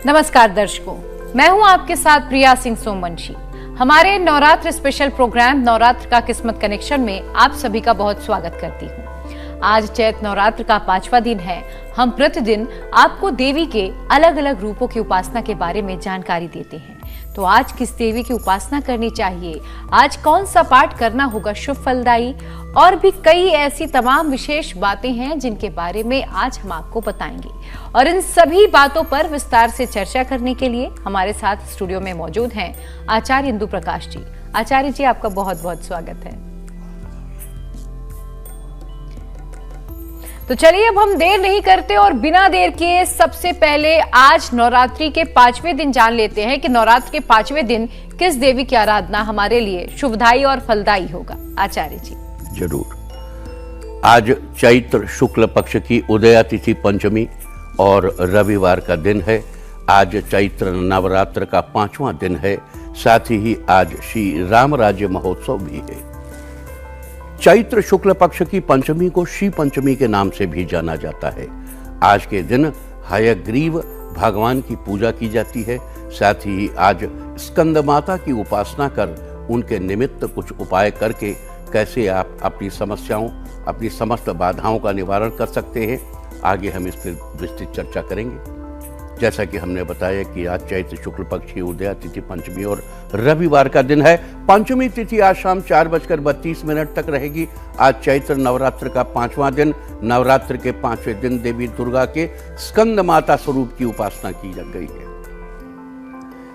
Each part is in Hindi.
नमस्कार दर्शकों, मैं हूं आपके साथ प्रिया सिंह सोमवंशी। हमारे नवरात्र स्पेशल प्रोग्राम नवरात्र का किस्मत कनेक्शन में आप सभी का बहुत स्वागत करती हूं। आज चैत नवरात्र का 5वां दिन है। हम प्रतिदिन आपको देवी के अलग अलग रूपों की उपासना के बारे में जानकारी देते हैं। तो आज किस देवी की उपासना करनी चाहिए, आज कौन सा पाठ करना होगा शुभ फलदायी, और भी कई ऐसी तमाम विशेष बातें हैं जिनके बारे में आज हम आपको बताएंगे। और इन सभी बातों पर विस्तार से चर्चा करने के लिए हमारे साथ स्टूडियो में मौजूद हैं आचार्य इंदु प्रकाश जी। आचार्य जी, आपका बहुत बहुत स्वागत है। तो चलिए अब हम देर नहीं करते और बिना देर किए सबसे पहले आज नवरात्रि के 5वें दिन जान लेते हैं कि नवरात्र के 5वें दिन किस देवी की आराधना हमारे लिए शुभदायी और फलदायी होगा। आचार्य जी जरूर। आज चैत्र शुक्ल पक्ष की उदया तिथि पंचमी और रविवार का दिन है। आज चैत्र नवरात्र का 5वां दिन है। साथ ही आज श्री राम राज्य महोत्सव भी है। चैत्र शुक्ल पक्ष की पंचमी को श्री पंचमी के नाम से भी जाना जाता है। आज के दिन हयग्रीव भगवान की पूजा की जाती है। साथ ही आज स्कंद माता की उपासना कर उनके निमित्त कुछ उपाय करके कैसे आप अपनी समस्याओं, अपनी समस्त बाधाओं का निवारण कर सकते हैं, आगे हम इस पर विस्तृत चर्चा करेंगे। जैसा कि हमने बताया कि आज चैत्र शुक्ल पक्ष की उदया तिथि पंचमी और रविवार का दिन है। पंचमी तिथि आज शाम 4:32 तक रहेगी। आज चैत्र नवरात्र का 5वां दिन। नवरात्र के 5वें दिन देवी दुर्गा के स्कंद माता स्वरूप की उपासना की जा गई है।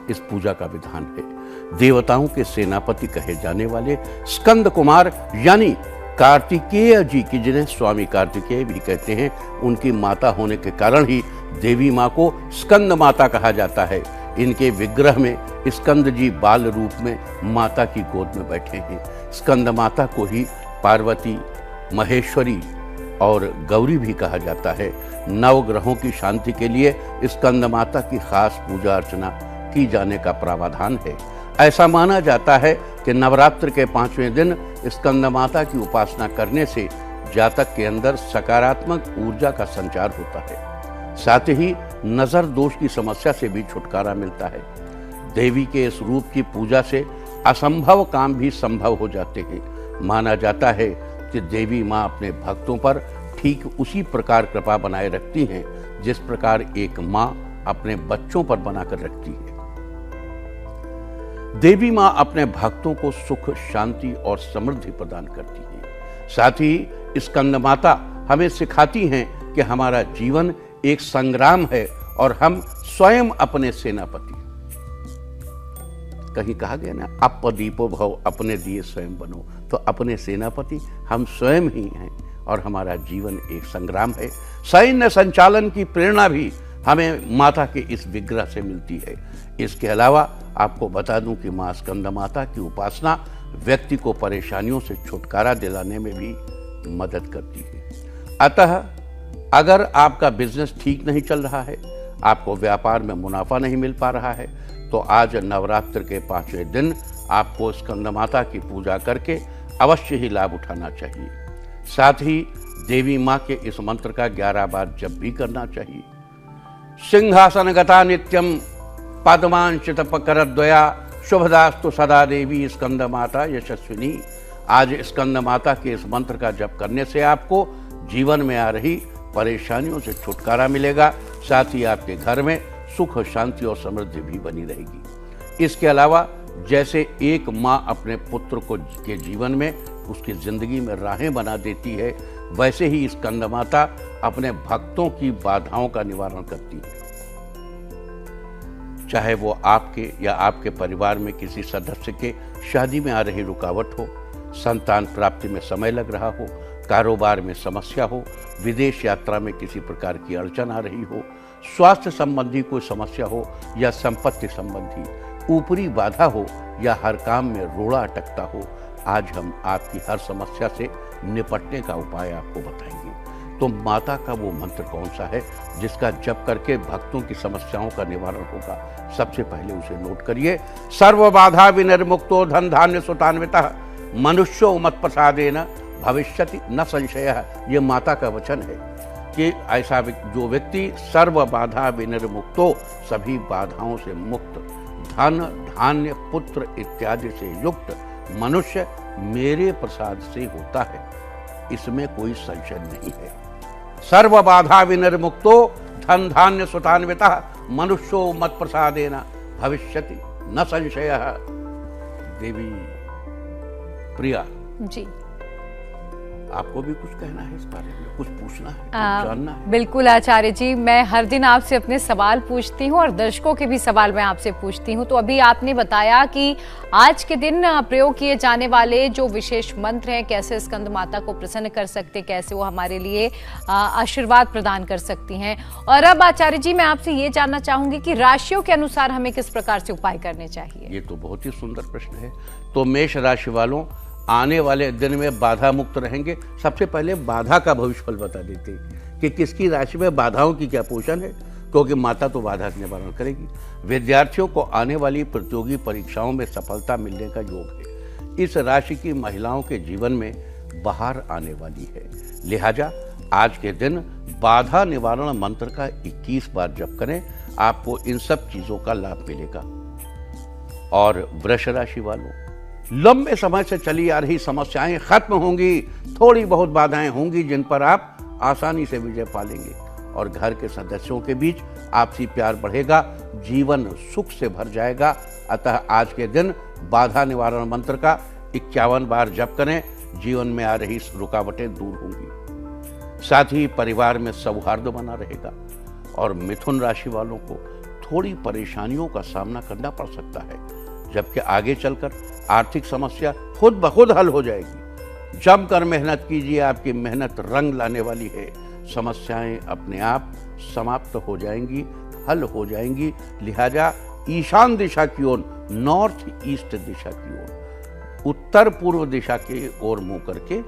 इस पूजा का विधान है देवताओं के सेनापति कहे जाने वाले स्कंद कुमार यानी कार्तिकेय जी की, जिन्हें स्वामी कार्तिकेय भी कहते हैं, उनकी माता होने के कारण ही देवी माँ को स्कंद माता कहा जाता है। इनके विग्रह में स्कंद जी बाल रूप में माता की गोद में बैठे हैं। स्कंद माता को ही पार्वती, महेश्वरी और गौरी भी कहा जाता है। नवग्रहों की शांति के लिए स्कंद माता की खास पूजा अर्चना की जाने का प्रावधान है। ऐसा माना जाता है कि नवरात्र के 5वें दिन स्कंद माता की उपासना करने से जातक के अंदर सकारात्मक ऊर्जा का संचार होता है। साथ ही नजर दोष की समस्या से भी छुटकारा मिलता है। देवी के इस रूप की पूजा से असंभव काम भी संभव हो जाते हैं। माना जाता है कि देवी माँ अपने भक्तों पर ठीक उसी प्रकार कृपा बनाए रखती हैं जिस प्रकार एक माँ अपने बच्चों पर बनाकर रखती है। देवी माँ अपने भक्तों को सुख, शांति और समृद्धि प्रदान करती है। साथ ही स्कंद माता हमें सिखाती हैं कि हमारा जीवन एक संग्राम है और हम स्वयं अपने सेनापति। कहीं कहा गया ना, अपदीपो भव, अपने दिए स्वयं बनो। तो अपने सेनापति हम स्वयं ही हैं और हमारा जीवन एक संग्राम है। सैन्य संचालन की प्रेरणा भी हमें माता के इस विग्रह से मिलती है। इसके अलावा आपको बता दूं कि मां स्कंद माता की उपासना व्यक्ति को परेशानियों से छुटकारा दिलाने में भी मदद करती है। अतः अगर आपका बिजनेस ठीक नहीं चल रहा है, आपको व्यापार में मुनाफा नहीं मिल पा रहा है, तो आज नवरात्र के 5वें दिन आपको स्कंद माता की पूजा करके अवश्य ही लाभ उठाना चाहिए। साथ ही देवी माँ के इस मंत्र का 11 बार जप भी करना चाहिए। सिंहासन गता नित्यम पद्मांचित करद्वया शुभदास्तु सदा देवी स्कंद माता यशस्विनी। आज स्कंद माता के इस मंत्र का जप करने से आपको जीवन में आ रही परेशानियों से छुटकारा मिलेगा। साथ ही आपके घर में सुख, शांति और समृद्धि भी बनी रहेगी। इसके अलावा जैसे एक माँ अपने पुत्र को के जीवन में, उसकी जिंदगी में राहें बना देती है, वैसे ही स्कंद माता अपने भक्तों की बाधाओं का निवारण करती है। चाहे वो आपके या आपके परिवार में किसी सदस्य के शादी में आ रही रुकावट हो, संतान प्राप्ति में समय लग रहा हो, कारोबार में समस्या हो, विदेश यात्रा में किसी प्रकार की अड़चन आ रही हो, स्वास्थ्य संबंधी कोई समस्या हो या संपत्ति संबंधी ऊपरी बाधा हो या हर काम में रोड़ा अटकता हो, आज हम आपकी हर समस्या से निपटने का उपाय आपको बताएंगे। तो माता का वो मंत्र कौन सा है जिसका जप करके भक्तों की समस्याओं का निवारण होगा? सबसे पहले उसे नोट करिए। सर्व बाधा विनिर्मुक्तो धन धान्य सुतान्वितः मनुष्यो मत्प्रसादेन भविष्यति न संशय। ये माता का वचन है कि ऐसा जो व्यक्ति सर्व बाधा विनिर्मुक्तो, सभी बाधाओं से मुक्त, धन धान्य पुत्र इत्यादि से युक्त मनुष्य मेरे प्रसाद से होता है, इसमें कोई संशय नहीं है। सर्व बाधा विनिर्मुक्तो धन धान्य सुतान्वितः मनुष्यो मत प्रसादेन भविष्यति न संशयः। देवी प्रिया जी, आपको भी कुछ कहना है इस बारे में, कुछ पूछना है, कुछ जानना है? बिल्कुल आचार्य जी, मैं हर दिन आपसे अपने सवाल पूछती हूँ और दर्शकों के भी सवाल मैं आपसे पूछती हूँ। तो अभी आपने बताया कि आज के दिन प्रयोग किए जाने वाले जो विशेष मंत्र हैं, कैसे स्कंद माता को प्रसन्न कर सकते, कैसे वो हमारे लिए आशीर्वाद प्रदान कर सकती हैं। और अब आचार्य जी, मैं आपसे ये जानना चाहूंगी कि राशियों के अनुसार हमें किस प्रकार से उपाय करने चाहिए? ये तो बहुत ही सुंदर प्रश्न है। तो मेष राशि वालों, आने वाले दिन में बाधा मुक्त रहेंगे। सबसे पहले बाधा का भविष्यफल बता देते हैं कि किसकी राशि में बाधाओं की क्या पोषण है, क्योंकि माता तो बाधा का निवारण करेगी। विद्यार्थियों को आने वाली प्रतियोगी परीक्षाओं में सफलता मिलने का योग है। इस राशि की महिलाओं के जीवन में बहार आने वाली है, लिहाजा आज के दिन बाधा निवारण मंत्र का 21 बार जप करें, आपको इन सब चीजों का लाभ मिलेगा। और वृष राशि वालों, लंबे समय से चली आ रही समस्याएं खत्म होंगी, थोड़ी बहुत बाधाएं होंगी जिन पर आप आसानी से विजय पा लेंगे और घर के सदस्यों के बीच आपसी प्यार बढ़ेगा, जीवन सुख से भर जाएगा। अतः आज के दिन बाधा निवारण मंत्र का 51 बार जप करें, जीवन में आ रही रुकावटें दूर होंगी। साथ ही परिवार में सौहार्द बना रहेगा। और मिथुन राशि वालों को थोड़ी परेशानियों का सामना करना पड़ सकता है, जबकि आगे चलकर आर्थिक समस्या खुद ब खुद हल हो जाएगी। जमकर मेहनत कीजिए, आपकी मेहनत रंग लाने वाली है। समस्याएं अपने आप समाप्त हो जाएंगी, हल हो जाएंगी। लिहाजा ईशान दिशा की ओर, नॉर्थ ईस्ट दिशा की ओर, उत्तर पूर्व दिशा की ओर मुंह करके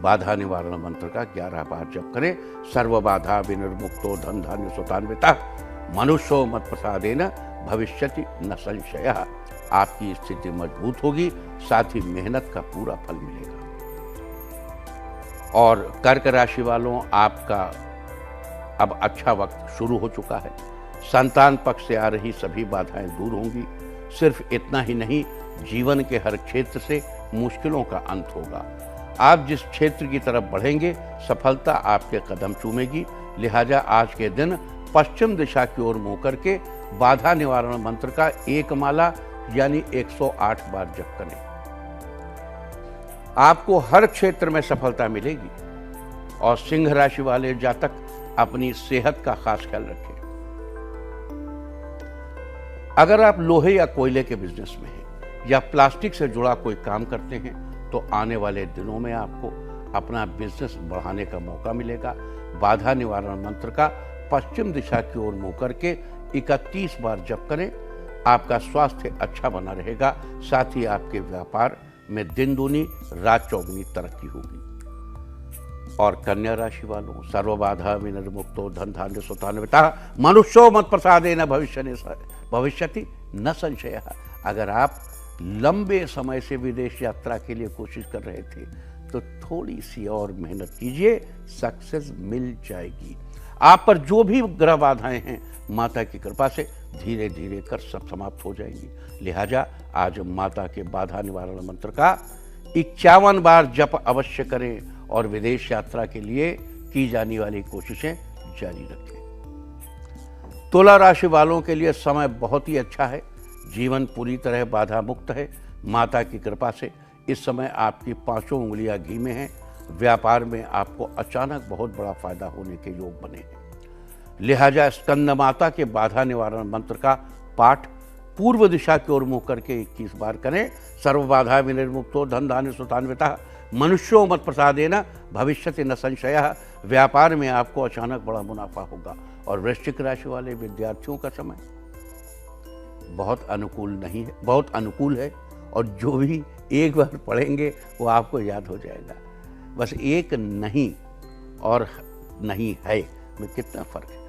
बाधा निवारण मंत्र का 11 बार जप करें। सर्व बाधा विनिर्मुक्तो धन धान्य सुतान्वितः मनुष्यो मत प्रसादेन भविष्यति न संशयः। आपकी स्थिति मजबूत होगी, साथ ही मेहनत का पूरा फल मिलेगा। और कर्क राशि वालों, आपका अब अच्छा वक्त शुरू हो चुका है। संतान पक्ष से आ रही सभी बाधाएं दूर होंगी। सिर्फ इतना ही नहीं, जीवन के हर क्षेत्र से मुश्किलों का अंत होगा। आप जिस क्षेत्र की तरफ बढ़ेंगे, सफलता आपके कदम चूमेगी। लिहाजा आज के दिन पश्चिम दिशा की ओर मुंह करके बाधा निवारण मंत्र का 1 माला यानी 108 बार जप करें। आपको हर क्षेत्र में सफलता मिलेगी। और सिंह राशि वाले जातक अपनी सेहत का खास ख्याल रखें। अगर आप लोहे या कोयले के बिजनेस में हैं या प्लास्टिक से जुड़ा कोई काम करते हैं, तो आने वाले दिनों में आपको अपना बिजनेस बढ़ाने का मौका मिलेगा। बाधा निवारण मंत्र का पश्चिम दिशा की ओर मुंह करके 31 बार जप करें। आपका स्वास्थ्य अच्छा बना रहेगा, साथ ही आपके व्यापार में दिन दूनी रात चौगुनी तरक्की होगी। और कन्या राशि वालों, सर्व बाधा विनिर्मुक्तो धन धान्य सुतान्वितः मनुष्यो मत प्रसादेन भविष्यति न संशयः। अगर आप लंबे समय से विदेश यात्रा के लिए कोशिश कर रहे थे, तो थोड़ी सी और मेहनत कीजिए, सक्सेस मिल जाएगी। आप पर जो भी ग्रह बाधाएं हैं, माता की कृपा से धीरे धीरे कर सब समाप्त हो जाएंगी। लिहाजा आज माता के बाधा निवारण मंत्र का 51 बार जप अवश्य करें और विदेश यात्रा के लिए की जाने वाली कोशिशें जारी रखें। तुला राशि वालों के लिए समय बहुत ही अच्छा है। जीवन पूरी तरह बाधा मुक्त है। माता की कृपा से इस समय आपकी 5 उंगलियां घी में हैं। व्यापार में आपको अचानक बहुत बड़ा फायदा होने के योग बने हैं। लिहाजा स्कंद माता के बाधा निवारण मंत्र का पाठ पूर्व दिशा की ओर मुंह करके 21 बार करें। सर्व बाधा विनिर्मुक्तो धन धान्य सुतान्वितः मनुष्यो मत प्रसादेन भविष्यति न संशयः। व्यापार में आपको अचानक बड़ा मुनाफा होगा। और वृश्चिक राशि वाले विद्यार्थियों का समय बहुत अनुकूल नहीं है, बहुत अनुकूल है। और जो भी एक बार पढ़ेंगे वो आपको याद हो जाएगा। बस एक नहीं और नहीं है में कितना फर्क है,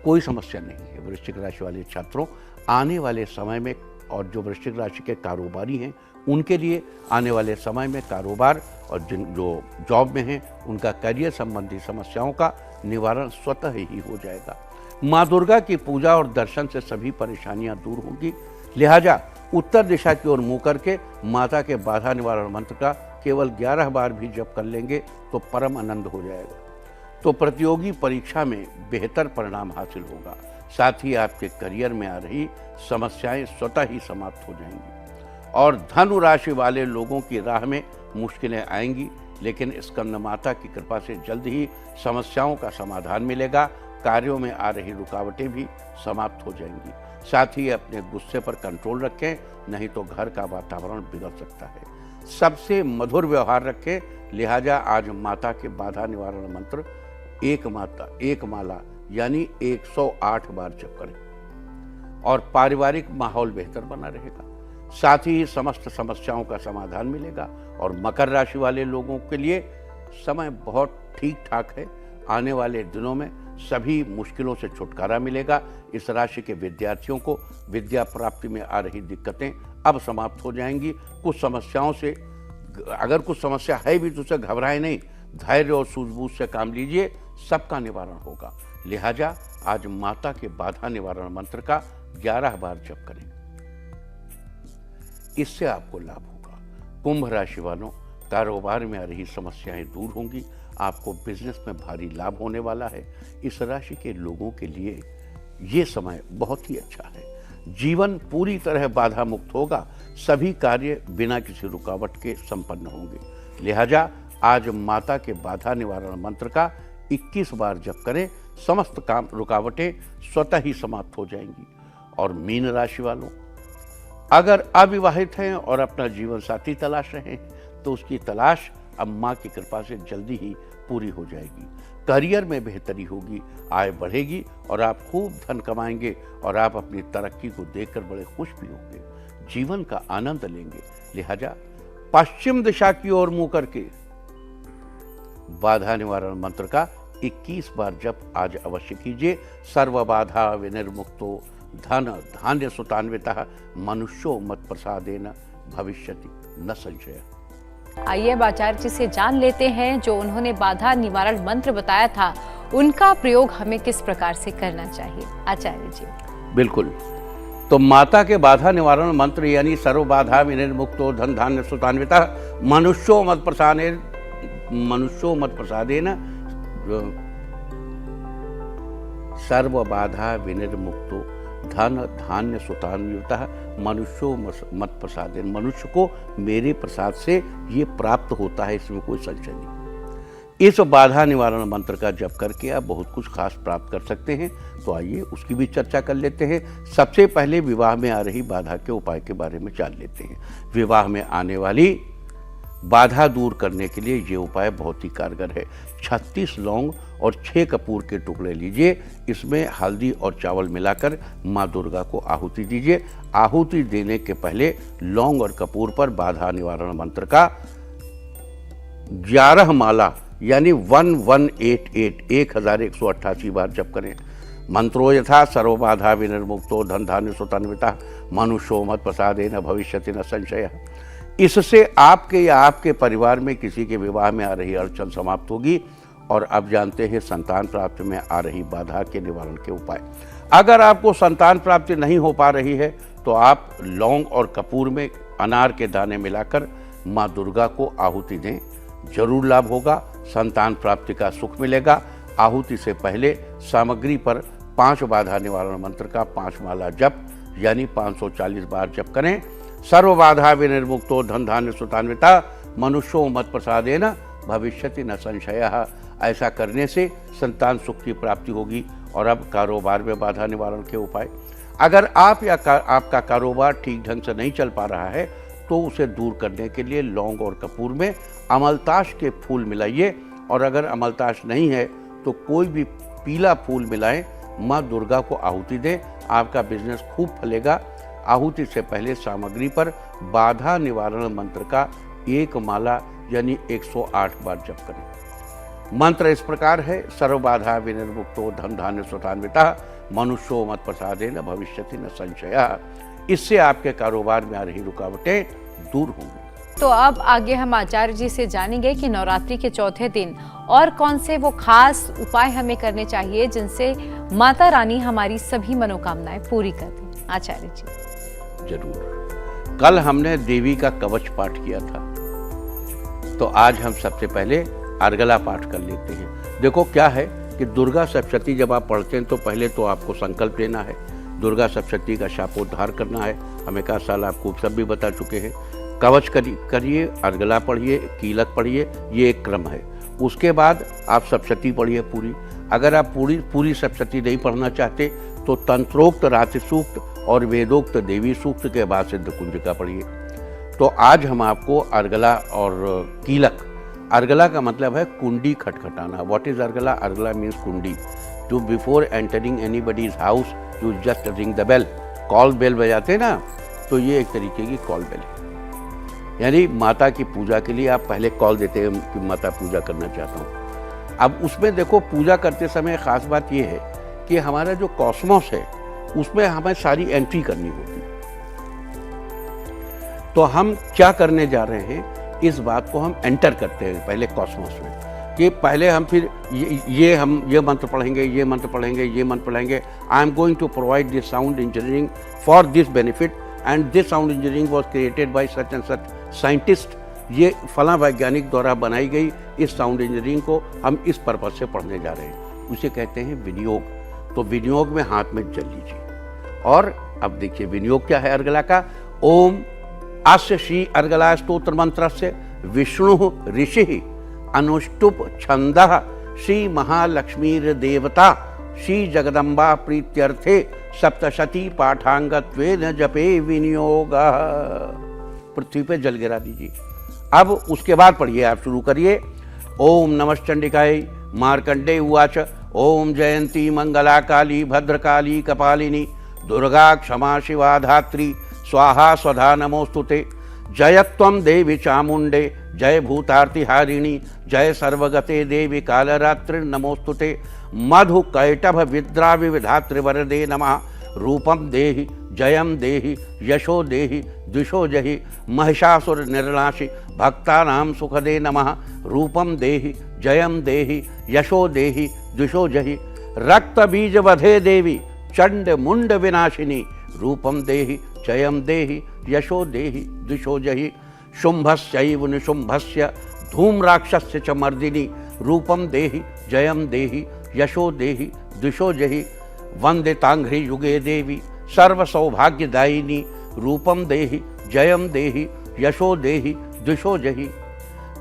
कोई समस्या नहीं है। वृश्चिक राशि वाले छात्रों, आने वाले समय में, और जो वृश्चिक राशि के कारोबारी हैं, उनके लिए आने वाले समय में कारोबार और जिन जो जॉब में हैं उनका करियर संबंधी समस्याओं का निवारण स्वतः ही हो जाएगा। माँ दुर्गा की पूजा और दर्शन से सभी परेशानियां दूर होंगी। लिहाजा उत्तर दिशा की ओर मुंह करके माता के बाधा निवारण मंत्र का केवल 11 बार भी जप कर लेंगे तो परम आनंद हो जाएगा। तो प्रतियोगी परीक्षा में बेहतर परिणाम हासिल होगा। साथ ही आपके करियर में आ रही समस्याएं स्वतः ही समाप्त हो जाएंगी और धनु राशि वाले लोगों की राह में मुश्किलें आएंगी, लेकिन स्कंद माता की कृपा से जल्द ही समस्याओं का समाधान मिलेगा। कार्यों में आ रही रुकावटें भी समाप्त हो जाएंगी। साथ ही अपने गुस्से पर कंट्रोल रखें, नहीं तो घर का वातावरण बिगड़ सकता है। सबसे मधुर व्यवहार रखें। लिहाजा आज माता के बाधा निवारण मंत्र एक माला यानी 108 बार जप करें और पारिवारिक माहौल बेहतर बना रहेगा। साथ ही समस्त समस्याओं का समाधान मिलेगा। और मकर राशि वाले लोगों के लिए समय बहुत ठीक ठाक है। आने वाले दिनों में सभी मुश्किलों से छुटकारा मिलेगा। इस राशि के विद्यार्थियों को विद्या प्राप्ति में आ रही दिक्कतें अब समाप्त हो जाएंगी। कुछ समस्याओं से अगर कुछ समस्या है भी तो उसे घबराए नहीं, धैर्य और सूझबूझ से काम लीजिए, सबका निवारण होगा। लिहाजा आज माता के बाधा निवारण मंत्र का 11 बार जप करें, इससे आपको लाभ होगा। कुंभ राशि वालों, कारोबार में आ रही समस्याएं दूर होंगी। आपको बिजनेस में भारी लाभ होने वाला है। इस राशि के लोगों के लिए ये समय बहुत ही अच्छा है। जीवन पूरी तरह बाधा मुक्त होगा। सभी कार्य बिना किसी रुकावट के संपन्न होंगे। लिहाजा आज माता के बाधा निवारण मंत्र का 21 बार जप करें। समस्त काम रुकावटें स्वतः ही समाप्त हो जाएंगी। और मीन राशि वालों, अगर अविवाहित हैं और अपना जीवन साथी तलाश रहे हैं तो उसकी तलाश अब मां की कृपा से जल्दी ही पूरी हो जाएगी। करियर में बेहतरी होगी, आय बढ़ेगी और आप खूब धन कमाएंगे और आप अपनी तरक्की को देखकर बड़े खुश भी होंगे, जीवन का आनंद लेंगे। लिहाजा पश्चिम दिशा की ओर मुंह करके बाधा निवारण मंत्र का 21 बार जप आज अवश्य कीजिए। सर्व बाधा विनिर्मुक्तो धन धान्य सुतान्वितः मनुष्यो मत प्रसादेन भविष्यति न संशय। आइए अब आचार्य जी से जान लेते हैं जो उन्होंने बाधा निवारण मंत्र बताया था उनका प्रयोग हमें किस प्रकार से करना चाहिए। आचार्य जी। बिल्कुल, तो माता के बाधा निवारण मंत्र यानी सर्व बाधा विनिर्मुक्तो धन धान्य सुतान्वितः मनुष्यो मत प्रसादेन सर्व बाधा विनिर्मुक्तो धन धान्य सुतान्वितः मनुष्यो मत प्रसादेन। मनुष्य को मेरे प्रसाद से ये प्राप्त होता है, इसमें कोई संशय नहीं। इस बाधा निवारण मंत्र का जप करके आप बहुत कुछ खास प्राप्त कर सकते हैं। तो आइए उसकी भी चर्चा कर लेते हैं। सबसे पहले विवाह में आ रही बाधा के उपाय के बारे में जान लेते हैं। विवाह में आने वाली बाधा दूर करने के लिए ये उपाय बहुत ही कारगर है। 36 लौंग और 6 कपूर के टुकड़े लीजिए। इसमें हल्दी और चावल मिलाकर माँ दुर्गा को आहुति दीजिए। आहुति देने के पहले लौंग और कपूर पर बाधा निवारण मंत्र का 11 माला यानी 1188 बार जप करें। मंत्रो यथा सर्व बाधा विनिर्मुक्तो धन धान्य सुतान्वितः मनुष्यो मत प्रसादेन भविष्यति न संशय। इससे आपके या आपके परिवार में किसी के विवाह में आ रही अड़चन समाप्त होगी। और अब जानते हैं संतान प्राप्ति में आ रही बाधा के निवारण के उपाय। अगर आपको संतान प्राप्ति नहीं हो पा रही है तो आप लौंग और कपूर में अनार के दाने मिलाकर माँ दुर्गा को आहुति दें, जरूर लाभ होगा। संतान प्राप्ति का सुख मिलेगा। आहुति से पहले सामग्री पर 5 बाधा निवारण मंत्र का 5 माला जप यानी 540 बार जप करें। सर्व बाधा विनिर्मुक्तो धन धान्य सुतान्वितः मनुष्यो मत प्रसादेन भविष्यति न संशयः। ऐसा करने से संतान सुख की प्राप्ति होगी। और अब कारोबार में बाधा निवारण के उपाय। अगर आप या आपका कारोबार ठीक ढंग से नहीं चल पा रहा है तो उसे दूर करने के लिए लौंग और कपूर में अमलताश के फूल मिलाइए। और अगर अमलताश नहीं है तो कोई भी पीला फूल मिलाएं, माँ दुर्गा को आहुति दें, आपका बिजनेस खूब फलेगा। आहुति से पहले सामग्री पर बाधा निवारण मंत्र का 1 माला यानी 108 बार जप करें। मंत्र इस प्रकार है। सर्व बाधा विनिर्मुक्तो धन धान्य सुतान्वितः मनुष्यो मत प्रसादेन भविष्यति न संशयः। इससे आपके कारोबार में आ रही रुकावटें दूर होंगी। तो अब आगे हम आचार्य जी से जानेंगे कि नवरात्रि के चौथे दिन और कौन से वो खास उपाय हमें करने चाहिए जिनसे माता रानी हमारी सभी मनोकामनाएं पूरी कर दें। आचार्य जी। जरूर। कल हमने देवी का कवच पाठ किया था, तो आज हम सबसे पहले अर्गला पाठ कर लेते हैं। देखो क्या है कि दुर्गा सप्तशती जब आप पढ़ते हैं तो पहले तो आपको संकल्प लेना है, दुर्गा सप्तशती का शापोद्धार करना है। हमें का साल आपको सब भी बता चुके हैं। कवच करिए, अर्गला पढ़िए, कीलक पढ़िए, ये एक क्रम है। उसके बाद आप सप्तशती पढ़िए पूरी। अगर आप पूरी सप्तशती नहीं पढ़ना चाहते तो तंत्रोक्त रात्रि सूक्त और वेदोक्त देवी सूक्त के बाद सिद्ध कुंजिका पढ़िए। तो आज हम आपको अर्गला और कीलक, अर्गला का मतलब है कुंडी खटखटाना। व्हाट इज अर्गला? अर्गला मीन्स कुंडी। To before entering anybody's house you just ring the bell. Call bell बजाते ना, तो ये एक तरीके की कॉल बेल है। यानी माता की पूजा के लिए आप पहले कॉल देते हैं कि माता पूजा करना चाहता हूँ। अब उसमें देखो, पूजा करते समय खास बात ये है कि हमारा जो कॉस्मोस है उसमें हमें सारी एंट्री करनी होती है। तो हम क्या करने जा रहे हैं, इस बात को हम एंटर करते हैं पहले कॉस्मोस में, कि पहले हम फिर ये मंत्र पढ़ेंगे, ये मंत्र पढ़ेंगे, ये मंत्र पढ़ेंगे। I am going to provide this sound engineering for this benefit and this sound engineering was created by such and such scientist. ये फला वैज्ञानिक द्वारा बनाई गई इस साउंड इंजीनियरिंग को हम इस पर्पज से पढ़ने जा रहे हैं। उसे कहते हैं विनियोग। तो विनियोग में हाथ में जल लीजिए। और अब देखिए विनियोग क्या है अर्गला का। ओम अस्य श्री अर्गला स्तोत्र मंत्र से विष्णु ऋषि अनुष्टुप छंदः श्री महालक्ष्मीर देवता श्री जगदम्बा प्रीत्यर्थे सप्तशती पाठांगत्वेन जपे विनियोग। पृथ्वी पे जल गिरा दीजिए। अब उसके बाद पढ़िए, आप शुरू करिए। ओम नमश्चंडिकाय मार्कंडे उवाच ओम जयंती मंगला काली भद्रकाली कपालिनी दुर्गा क्षमा शिवा धात्री स्वाहा स्वधा नमोस्तुते। जयत्वं देवी चामुंडे जय भूतार्तिहारिणी जय सर्वगते देवी कालरात्रि नमोस्तुते। मधु कैटभ विद्रा विविधात्रि वरदे नमः। रूपम देहि जयम देहि यशो देहि द्विषो जहि महिषासुर निर्नाशि भक्तानां सुखदे नमः। रूपम देहि जयम देहि यशो देहि द्विषो जहि रक्त बीज वधे देवी चंड मुंड विनाशिनी। रूपम देहि जयम देहि यशो देहि द्विषो जहि शुंभस्यैव निशुंभस्य धूम्राक्षस्य च मर्दिनी। रूपम देहि जयम देहि यशो देहि द्विषो जहि वंदितांघ्रि युगे देवी सर्व सौभाग्यदायिनी। रूपम देहि जयम देहि यशो देहि द्विषो जहि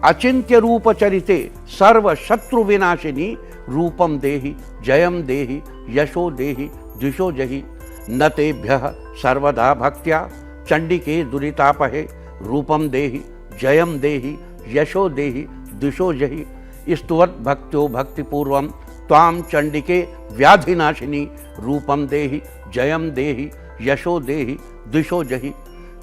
अचिंत्य रूप चरिते सर्व शत्रु विनाशिनी। रूपम देहि जयम देहि यशो देहि द्विषो जहि न तेभ्यः सर्वदा भक्त्या चंडिके दुरितापहे। रूपम देहि जयम देहि यशो देहि द्विषो जहि स्तुवत् भक्त्यो भक्तिपूर्वं त्वां चंडिके व्याधिनाशिनी। रूपम देहि जयम देहि यशो देहि द्विषो जहि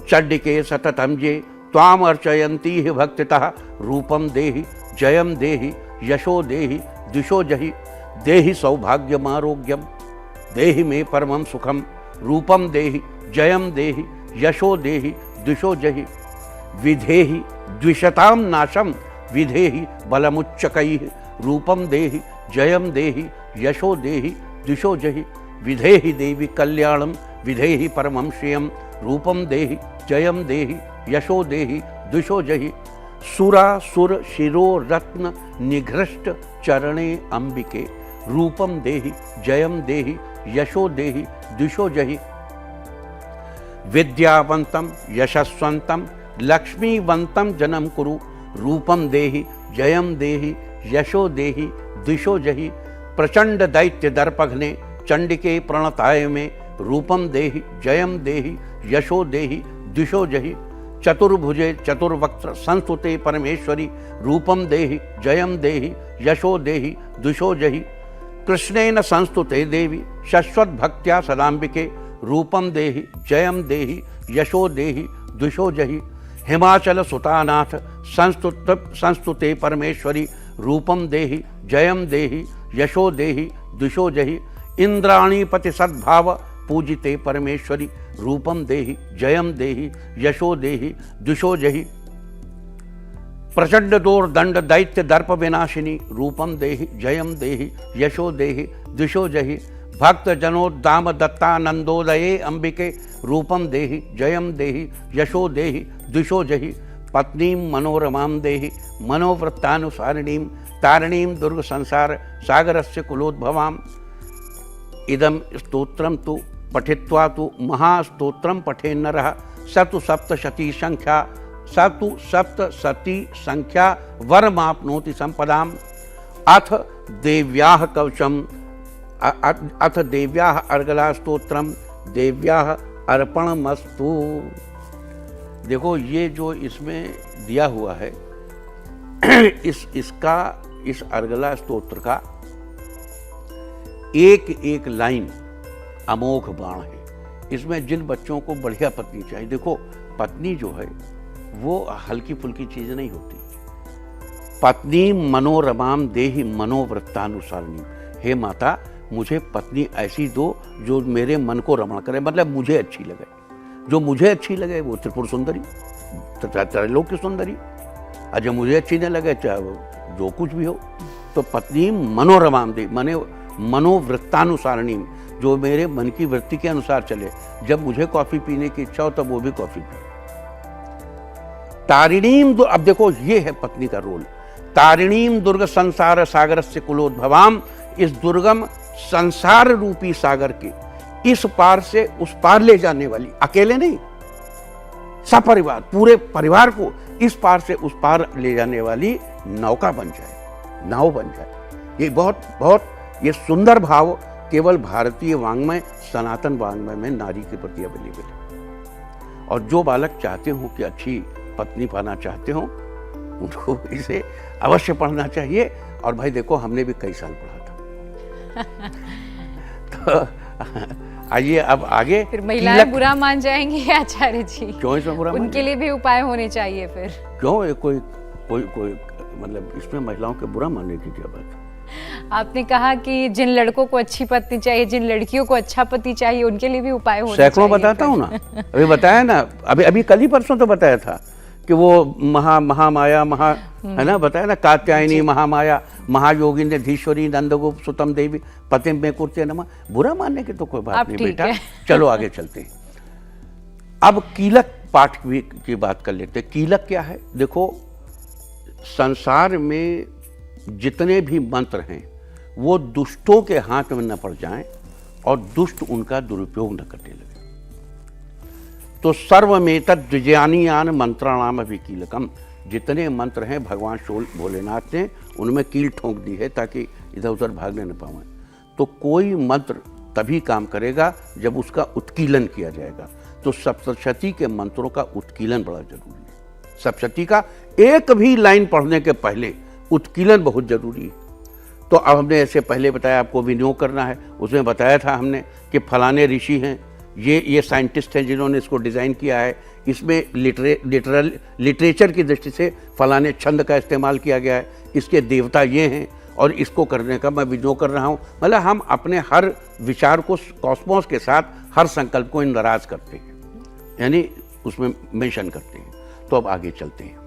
चंडिके सततं ये त्वाम अर्चयन्ती हि भक्तितः। रूपम देहि जयम देहि यशो देहि द्विषो जहि देहि सौभाग्यमारोग्यम देहि मे परमं सुखम। रूपम देहि जयम देहि यशो देहि द्विषो जहि विधेहि द्विषतां नाशम विधेहि बलमुच्चकैः। रूपम देहि जयम देहि यशो देहि द्विषो जहि विधेहि देवी कल्याणम विधेहि परमं श्रियम। रूपम देहि जयम देहि यशो देहि द्विषो जहि सुरासुर शिरो रत्न निघृष्ट चरणे अंबिके। रूपम देहि जयम देहि यशो देहि द्विषो जहि विद्यावंतम यशस्वंतम लक्ष्मीवंतम जन्म कुरु। रूपम देहि जयम देहि यशो देहि द्विषो जहि प्रचंड दैत्य दर्पघ्ने चंडिके प्रणताय में। रूपम देहि जयम देहि यशो देहि द्विषो जहि चतुर्भुजे चतुर्वक्त्र संस्तुते परमेश्वरी। रूपम देहि जयम देहि यशो देहि द्विषो जहि कृष्णेन संस्तुते देवी शश्वत भक्त्या सदाम्बिके। रूपम देहि जयम देहि यशो देहि द्विषो जहि हिमाचल सुतानाथ संस्तुते परमेश्वरी। रूपम देहि जयम देहि यशो देहि द्विषो जहि इंद्राणीपति सद्भाव पूजिते परमेश्वरी। रूपम देहि जयम देहि यशो देहि द्विषो जहि प्रचंड दोर दंड दैत्य दर्प विनाशिनी रूपम देहि जयम देहि यशो देहि दिशो जहि भक्त जनोद्दाम दत्तानंदोदये अंबिके रूपम देहि जयम देहि यशो देहि दिशो जहि पत्नीम मनोरमां देहि मनोवृत्तानुसारिणीं तारिणीं दुर्ग संसार सागरस्य कुलोद्भवाम् इदं स्तोत्रम तु पठित्वा तु महास्तोत्रम पठेन्नरः सतु सप्तशती संख्या वरमाप्नोति संपदाम् अथ देव्याः कवचम अथ देव्याः अर्गला स्तोत्रम देव्याः अर्पणमस्तु। देखो ये जो इसमें दिया हुआ है इस अर्गला स्तोत्र का एक एक लाइन अमोघ बाण है। इसमें जिन बच्चों को बढ़िया पत्नी चाहिए, देखो पत्नी जो है वो हल्की फुल्की चीज नहीं होती। पत्नी मनोरमाम देहि मनोवृत्तानुसारिणी, हे माता मुझे पत्नी ऐसी दो जो मेरे मन को रमण करे, मतलब मुझे अच्छी लगे, जो मुझे अच्छी लगे वो त्रिपुर सुंदरी त्रैलोक्य की सुंदरी, और जो मुझे अच्छी नहीं लगे चाहे वो जो कुछ भी हो। तो पत्नी मनोरमाम दे मने मनोवृत्तानुसारिणी, जो मेरे मन की वृत्ति के अनुसार चले। जब मुझे कॉफी पीने की इच्छा हो तब वो भी कॉफी पी। तारिणीम, अब देखो ये है पत्नी का रोल। तारिणीम दुर्ग संसार सागर से कुलोद्भवाम, इस दुर्गम संसार रूपी सागर के इस पार से उस पार ले जाने वाली, अकेले नहीं सपरिवार पूरे परिवार को इस पार से उस पार ले जाने वाली नौका बन जाए, नाव बन जाए। ये बहुत बहुत ये सुंदर भाव केवल भारतीय वाङ्मय सनातन वाङ्मय में नारी के प्रति अवेलेबल है। और जो बालक चाहते हो कि अच्छी पत्नी पाना चाहते हो उनको इसे अवश्य पढ़ना चाहिए। और भाई देखो हमने भी कई साल पढ़ा था तो आइए अब आगे। फिर महिलाएं बुरा मान जाएंगी आचार्य जी? क्यों इसमें बुरा? उनके लिए भी उपाय होने चाहिए फिर। क्यों कोई कोई कोई मतलब इसमें महिलाओं के बुरा मानने की क्या बात है? आपने कहा कि जिन लड़कों को अच्छी पत्नी चाहिए, जिन लड़कियों को अच्छा पति चाहिए, उनके लिए भी उपाय होने चाहिए। सैकड़ों बताता हूँ ना, अभी बताया ना, अभी कल ही परसों तो बताया था कि वो महामाया है ना, बताया ना, कात्यायनी महामाया महायोगिनी धीश्वरी नंदगोप सुतम देवी पतिम में कुर्ते नमः। बुरा मानने की तो कोई बात नहीं बेटा। चलो आगे चलते हैं। अब कीलक पाठ की बात कर लेते हैं। कीलक क्या है? देखो संसार में जितने भी मंत्र हैं वो दुष्टों के हाथ में न पड़ जाएं और दुष्ट उनका दुरुपयोग न करने लगे। तो सर्वमेतद द्विजयानीयान मंत्राणाम भी कीलकम, जितने मंत्र हैं भगवान भोलेनाथ ने उनमें कील ठोंक दी है ताकि इधर उधर भागने न पाएं। तो कोई मंत्र तभी काम करेगा जब उसका उत्कीलन किया जाएगा। तो सप्तशती के मंत्रों का उत्कीलन बड़ा जरूरी है। सप्तशती का एक भी लाइन पढ़ने के पहले उत्कीलन बहुत जरूरी है। तो अब हमने ऐसे पहले बताया आपको विनियोग करना है, उसमें बताया था हमने कि फलाने ऋषि हैं, ये साइंटिस्ट हैं जिन्होंने इसको डिज़ाइन किया है, इसमें लिटरेचर की दृष्टि से फलाने छंद का इस्तेमाल किया गया है, इसके देवता ये हैं और इसको करने का मैं विनियोग कर रहा हूँ। मतलब हम अपने हर विचार को कॉस्मोस के साथ हर संकल्प को इंदराज करते हैं, यानी उसमें मेंशन करते हैं। तो अब आगे चलते हैं।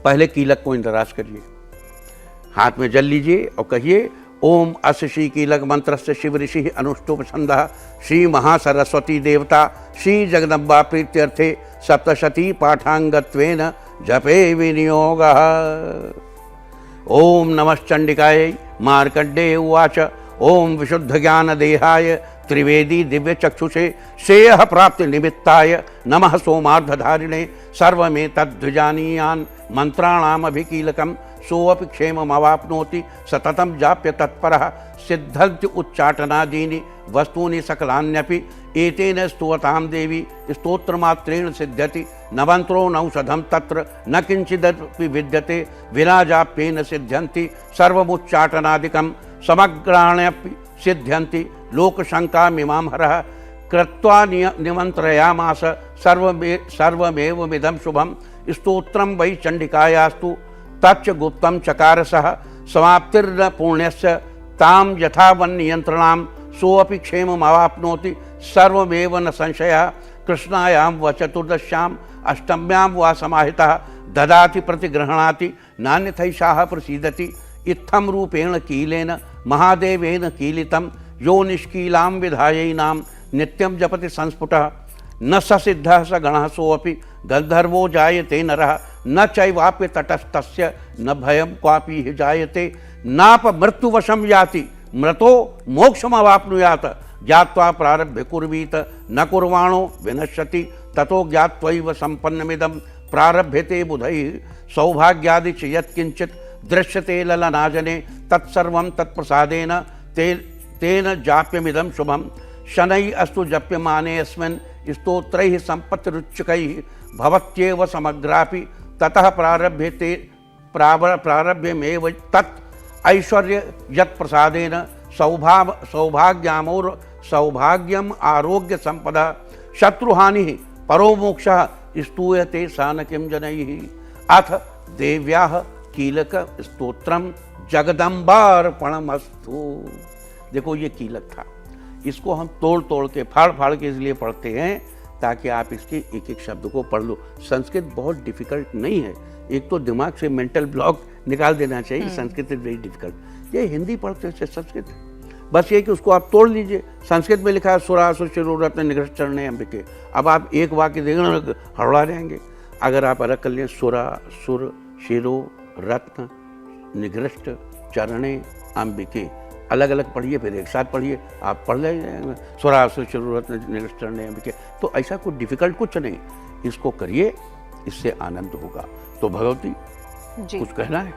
पहले कीलक को इंदराज करिए, हाथ में जल लीजिए और कहिए ओम अस्य श्री कीलक मंत्र से शिव ऋषि अनुष्टुप छंदः श्री महासरस्वती देवता श्री जगदम्बा प्रीत्यर्थे सप्तशती पाठांगत्वेन जपे विनियोगः। ओम नमश्चंडिकाय मार्कंडेय उवाच ओम विशुद्ध ज्ञान देहाय त्रिवेदी दिव्य चक्षुषे श्रेयः प्राप्ति निमित्ताय नमः सोमार्धधारिणे सर्वमेतद्विजानीयान् मंत्राणामभिकीलकं सोऽपि क्षेममवाप्नोति सततं जाप्य तत्परः सिद्धन्ति उच्चाटनादीनि वस्तूनि सकलान्यपि एतेन स्तुवतां देवी स्तोत्रमात्रेण सिद्ध्यति न मंत्रो नौषधं तत्र न किंचिदपि विद्यते विना जाप्येन सिद्ध्यन्ति सर्वमुच्चाटनादिकं समग्राण्यपि सिद्ध्यन्ति लोकशंकामिमां हरः कृत्वा निमन्त्रयामास सर्वमेवमिदं शुभं स्तोत्रं वै चण्डिकायास्तु तच्च गुप्तं चकारसः समाप्तिर्न पुण्यस्य तां यथावन्नियन्त्रणां सोऽपि क्षेममवाप्नोति सर्वमेव न संशयः। कृष्णायां व चतुर्दश्याम् अष्टम्यां वा समाहितः ददाति प्रतिगृह्णाति नान्यथैषाः प्रसीदति इत्थं रूपेण कीलेन महादेवेन कीलितं यो निष्कीलां विधायैनां नित्यं जपति संस्फुटः न स सिद्धः स गणः सोऽपि गन्धर्वो जायते नरः न चैवाप्य तटस्थस्य न भयं क्वापि हि जायते नाप मृत्युवशं याति मृतो मोक्षमवाप्नुयात् ज्ञात्वा प्रारभ्य कुर्वीत न कुर्वाणो विनश्यति ततो ज्ञात्वैव सम्पन्नमिदं प्रारभ्यते बुधैः सौभाग्यादिच यत्किञ्चित् दृश्यते ललनाजने तत्सर्वं तत्प्रसादेन तेन जाप्यमिदं शुभं शनैः अस्तु जप्यमाने अस्मिन् स्तोत्रैः सम्पत्तिरुच्चकैः भवत्येव समग्रापि ततः प्रारभ्यमेव तत् ऐश्वर्य यत्प्रसादेन सौभाग्यम आरोग्य संपदा शत्रुहानि परो मोक्षः स्तूयते सानकिं जनैः अथ देव्याः कीलक स्तोत्रम जगदम्बार्पणमस्तु। देखो ये कीलक था, इसको हम तोड़ तोड़ के फाड़ फाड़ के इसलिए पढ़ते हैं ताकि आप इसके एक एक शब्द को पढ़ लो। संस्कृत बहुत डिफिकल्ट नहीं है, एक तो दिमाग से मेंटल ब्लॉक निकाल देना चाहिए। Sanskrit is very difficult. ये हिंदी पढ़ते हैं संस्कृत, बस ये कि उसको आप तोड़ लीजिए। संस्कृत में लिखा है सुरा सुशिरो रत्न निगृष्ट चरणे अंबिके। अब आप एक वाक्य देखना हड़बड़ा जाएंगे। अगर आप अलग कर लें सुरा सुर शिरो रत्न निगृष्ट चरणे अंबिके, अलग अलग पढ़िए फिर एक साथ पढ़िए, आप पढ़ ले जाएंगे सुरा सुर शिरो रत्न निगृष्ट चरणे अंबिके। तो ऐसा कुछ डिफिकल्ट कुछ नहीं, इसको करिए, इससे आनंद होगा। तो भगवती जी कुछ कहना है?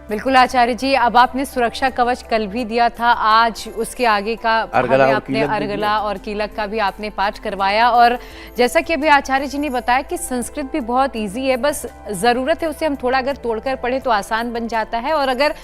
बिल्कुल आचार्य जी, अब आपने सुरक्षा कवच कल भी दिया था, आज उसके आगे का अर्गला आपने अर्गला और कीलक का भी आपने पाठ करवाया। और जैसा कि अभी आचार्य जी ने बताया कि संस्कृत भी बहुत इजी है, बस जरूरत है उसे हम थोड़ा अगर तोड़कर पढ़े तो आसान बन जाता है। और अगर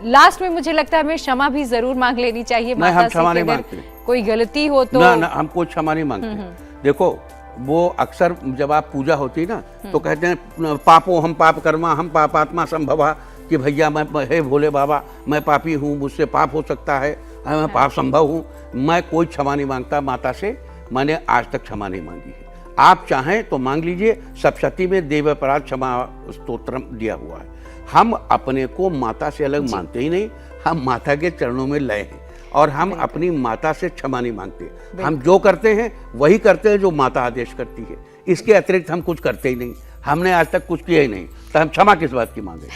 लास्ट में मुझे लगता है हमें क्षमा भी जरूर मांग लेनी चाहिए माता से, अगर कोई गलती हो तो। ना हम कोई क्षमा नहीं मांगते। देखो वो अक्सर जब आप पूजा होती है ना तो कहते हैं पापो हम पाप कर्मा हम पापात्मा संभवा, कि भैया मैं हे भोले बाबा मैं पापी हूँ, मुझसे पाप हो सकता है, मैं पाप संभव हूँ। मैं कोई क्षमा नहीं मांगता माता से, मैंने आज तक क्षमा नहीं मांगी है। आप चाहें तो मांग लीजिए। सप्तशती में देव अपराध क्षमा स्तोत्र दिया हुआ है। हम अपने को माता से अलग मानते ही नहीं, हम माता के चरणों में लय हैं और हम अपनी माता से क्षमा नहीं मांगते। हम जो करते हैं वही करते हैं जो माता आदेश करती है, इसके अतिरिक्त हम कुछ करते ही नहीं। हमने आज तक कुछ किया ही नहीं, तो हम क्षमा किस बात की मांगे?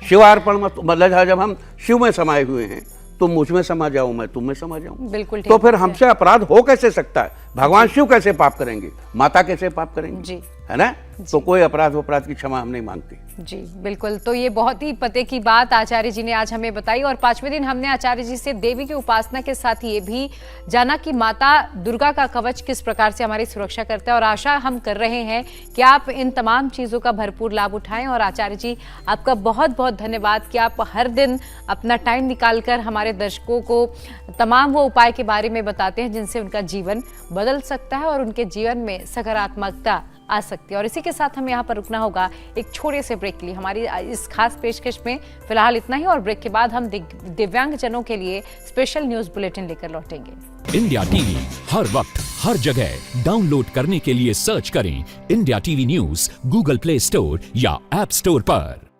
शिवार्पण मतलब जब हम शिव में समाये हुए हैं, तुम मुझ में समा जाओ, मैं तुम में समा जाऊं। बिल्कुल। तो फिर हमसे अपराध हो कैसे सकता है? भगवान शिव कैसे पाप करेंगे? माता कैसे पाप करेंगे? जी, है ना? तो कोई अपराध की क्षमा हम नहीं मांगते। जी बिल्कुल। तो ये बहुत ही पते की बात आचार्य जी ने आज हमें बताई। और 5वें दिन हमने आचार्य जी से देवी की उपासना के साथ ये भी जाना कि माता दुर्गा का कवच किस प्रकार से हमारी सुरक्षा करता है। और आशा हम कर रहे हैं कि आप इन तमाम चीज़ों का भरपूर लाभ उठाएं। और आचार्य जी आपका बहुत बहुत धन्यवाद कि आप हर दिन अपना टाइम निकालकर हमारे दर्शकों को तमाम वो उपाय के बारे में बताते हैं जिनसे उनका जीवन बदल सकता है और उनके जीवन में सकारात्मकता आ सकती है। और इसी के साथ हमें यहाँ पर रुकना होगा एक छोटे से ब्रेक के लिए। हमारी इस खास पेशकश में फिलहाल इतना ही, और ब्रेक के बाद हम दिव्यांग जनों के लिए स्पेशल न्यूज बुलेटिन लेकर लौटेंगे। इंडिया टीवी हर वक्त हर जगह डाउनलोड करने के लिए सर्च करें India TV news Google play store या ऐप स्टोर पर।